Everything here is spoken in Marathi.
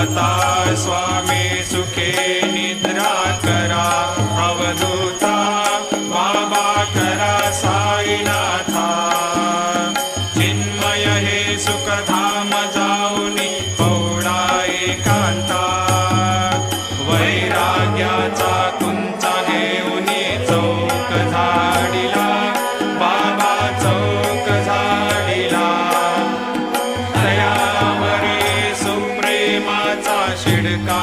आता स्वामी सुखे निद्रा करा, अवधूता बाबा करा साईनाथा। चिन्मय हे सुखधाम जाऊनी पौडा एकांता, वैराग्याचा कुंचा घेऊनी चौक झाडिला, बाबा चौक झाडिला। दयावरी सुप्रेमाचा शिडका